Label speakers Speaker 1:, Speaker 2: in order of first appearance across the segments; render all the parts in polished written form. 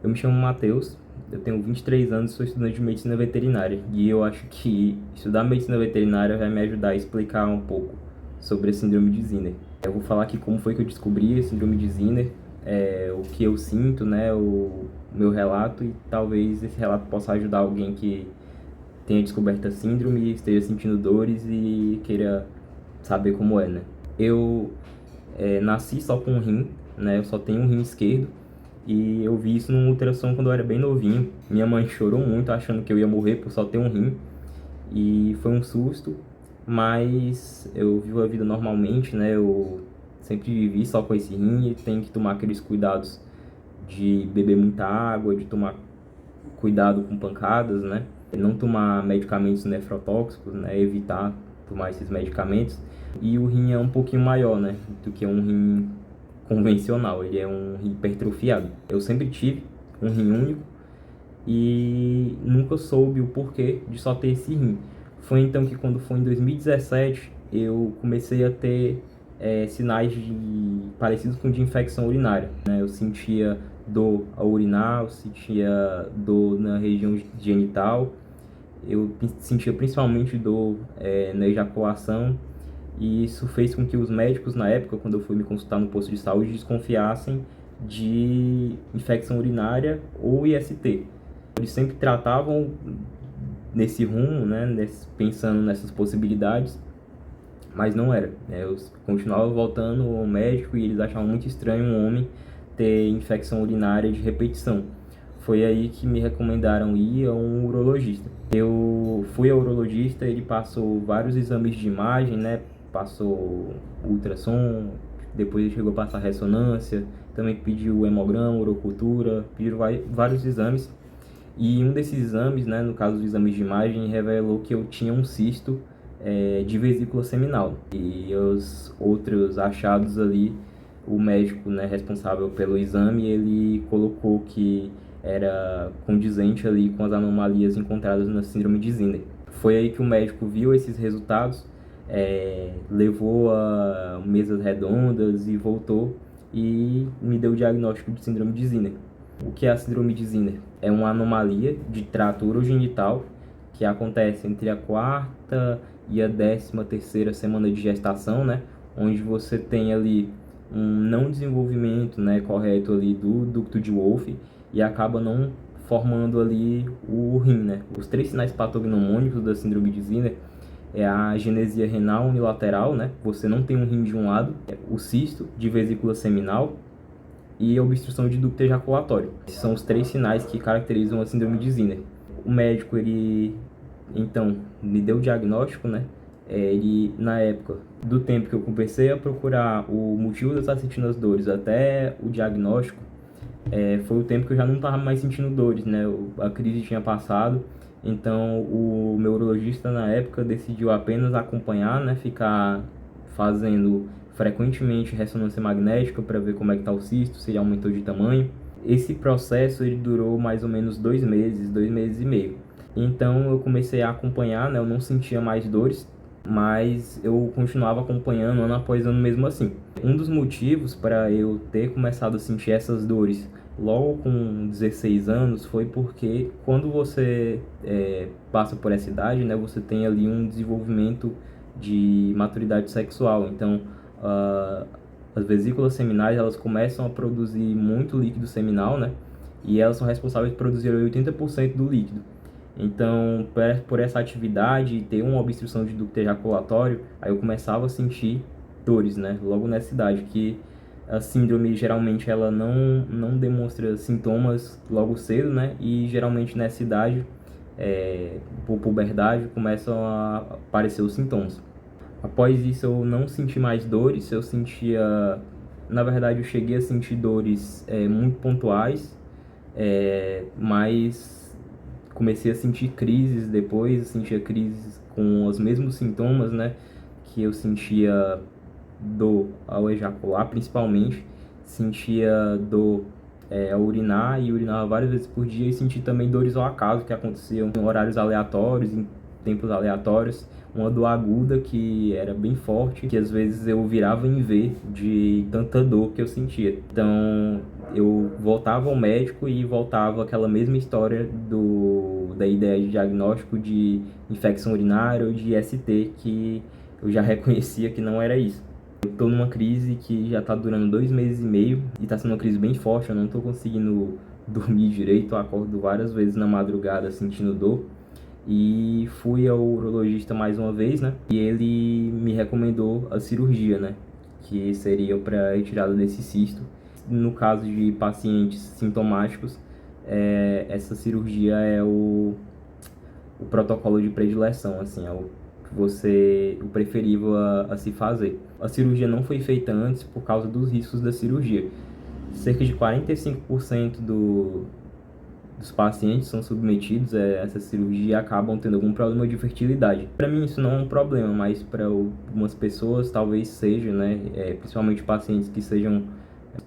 Speaker 1: Eu me chamo Matheus, eu tenho 23 anos e sou estudante de medicina veterinária. E eu acho que estudar medicina veterinária vai me ajudar a explicar um pouco sobre a síndrome de Ziner. Eu vou falar aqui como foi que eu descobri a síndrome de Ziner, o que eu sinto, né, o meu relato, e talvez esse relato possa ajudar alguém que tenha descoberto a síndrome, esteja sentindo dores e queira saber como é, né? Eu nasci só com um rim, né? Eu só tenho um rim esquerdo. E eu vi isso num ultrassom quando eu era bem novinho. Minha mãe chorou muito achando que eu ia morrer por só ter um rim. E foi um susto, mas eu vivo a vida normalmente, né? Eu sempre vivi só com esse rim e tenho que tomar aqueles cuidados de beber muita água, de tomar cuidado com pancadas, né? Não tomar medicamentos nefrotóxicos, né? Evitar tomar esses medicamentos. E o rim é um pouquinho maior, né? Do que um rim convencional, ele é um rim hipertrofiado. Eu sempre tive um rim único e nunca soube o porquê de só ter esse rim. Foi então que quando foi em 2017 eu comecei a ter sinais parecidos com de infecção urinária, né? Eu sentia dor ao urinar, eu sentia dor na região genital, eu sentia principalmente dor na ejaculação, e isso fez com que os médicos, na época, quando eu fui me consultar no posto de saúde, desconfiassem de infecção urinária ou IST. Eles sempre tratavam nesse rumo, né, pensando nessas possibilidades, mas não era, né? Eu continuava voltando ao médico e eles achavam muito estranho um homem ter infecção urinária de repetição. Foi aí que me recomendaram ir a um urologista. Eu fui ao urologista, ele passou vários exames de imagem, né? Passou ultrassom, depois ele chegou a passar ressonância, também pediu hemograma, urocultura, pediu vários exames. E um desses exames, né, no caso dos exames de imagem, revelou que eu tinha um cisto de vesícula seminal. E os outros achados ali, o médico, né, responsável pelo exame, ele colocou que era condizente ali com as anomalias encontradas na síndrome de Ziner. Foi aí que o médico viu esses resultados, levou a mesas redondas e voltou e me deu o diagnóstico de síndrome de Ziner. O que é a síndrome de Ziner? É uma anomalia de trato urogenital que acontece entre a quarta e a 13ª semana de gestação, né? Onde você tem ali um não desenvolvimento, né, correto ali do ducto de Wolff e acaba não formando ali o rim, né? Os 3 sinais patognomônicos da síndrome de Ziner é a agenesia renal unilateral, né? Você não tem um rim de um lado, o cisto de vesícula seminal e a obstrução de ducto ejaculatório. Esses são os 3 sinais que caracterizam a síndrome de Ziner. O médico, ele, então, me deu o diagnóstico, né? Ele, na época do tempo que eu comecei a procurar o motivo dessas sentindo as dores até o diagnóstico, foi o tempo que eu já não estava mais sentindo dores, né? A crise tinha passado, então o meu urologista na época decidiu apenas acompanhar, né? Ficar fazendo frequentemente ressonância magnética para ver como é que está o cisto, se ele aumentou de tamanho. Esse processo ele durou mais ou menos 2 meses, 2 meses e meio. Então eu comecei a acompanhar, né? Eu não sentia mais dores, mas eu continuava acompanhando ano após ano mesmo assim. Um dos motivos para eu ter começado a sentir essas dores logo com 16 anos foi porque quando você passa por essa idade, né, você tem ali um desenvolvimento de maturidade sexual. Então, as vesículas seminais elas começam a produzir muito líquido seminal, né, e elas são responsáveis por produzir 80% do líquido. Então, por essa atividade, ter uma obstrução de ducto ejaculatório, aí eu começava a sentir dores, né? Logo nessa idade, que a síndrome geralmente ela não demonstra sintomas logo cedo, né? E geralmente nessa idade, por puberdade, começam a aparecer os sintomas. Após isso, eu não senti mais dores, eu sentia... Na verdade, eu cheguei a sentir dores muito pontuais, mas comecei a sentir crises depois, sentia crises com os mesmos sintomas, né, que eu sentia dor ao ejacular, principalmente, sentia dor ao urinar e urinava várias vezes por dia e senti também dores ao acaso que aconteciam em horários aleatórios, tempos aleatórios, uma dor aguda que era bem forte, que às vezes eu virava em V de tanta dor que eu sentia. Então eu voltava ao médico e voltava aquela mesma história da ideia de diagnóstico de infecção urinária ou de ST, que eu já reconhecia que não era isso. Eu tô numa crise que já tá durando 2 meses e meio e tá sendo uma crise bem forte, eu não tô conseguindo dormir direito, eu acordo várias vezes na madrugada sentindo dor. E fui ao urologista mais uma vez, né? E ele me recomendou a cirurgia, né? Que seria para retirada desse cisto. No caso de pacientes sintomáticos, essa cirurgia é o protocolo de predileção, assim, é o preferível a se fazer. A cirurgia não foi feita antes por causa dos riscos da cirurgia. Cerca de 45% dos pacientes são submetidos a essa cirurgia e acabam tendo algum problema de fertilidade. Para mim isso não é um problema, mas para algumas pessoas talvez seja, né? Principalmente pacientes que sejam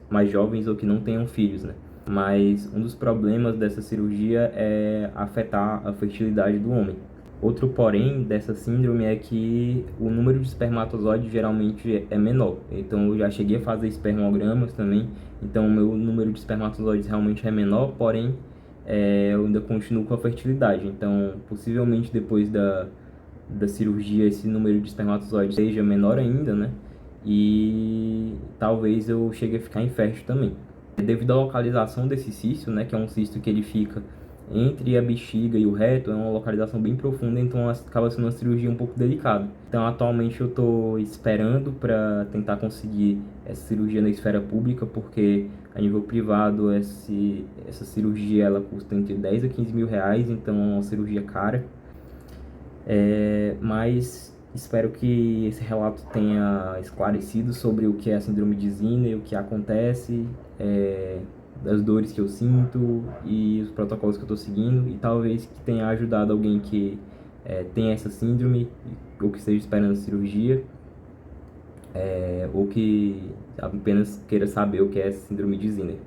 Speaker 1: mais jovens ou que não tenham filhos, né? Mas um dos problemas dessa cirurgia é afetar a fertilidade do homem. Outro porém dessa síndrome é que o número de espermatozoides geralmente é menor. Então eu já cheguei a fazer espermogramas também, então o meu número de espermatozoides realmente é menor, porém eu ainda continuo com a fertilidade. Então possivelmente depois da cirurgia esse número de espermatozoides seja menor ainda, né? E talvez eu chegue a ficar infértil também. Devido à localização desse cisto, né, que é um cisto que ele fica entre a bexiga e o reto, é uma localização bem profunda, então acaba sendo uma cirurgia um pouco delicada. Então atualmente eu estou esperando para tentar conseguir essa cirurgia na esfera pública, porque a nível privado essa cirurgia ela custa entre 10 a 15 mil reais, então é uma cirurgia cara. Mas espero que esse relato tenha esclarecido sobre o que é a síndrome de Ziner, o que acontece, das dores que eu sinto e os protocolos que eu estou seguindo, e talvez que tenha ajudado alguém que tem essa síndrome ou que esteja esperando a cirurgia, ou que apenas queira saber o que é a síndrome de Ziner.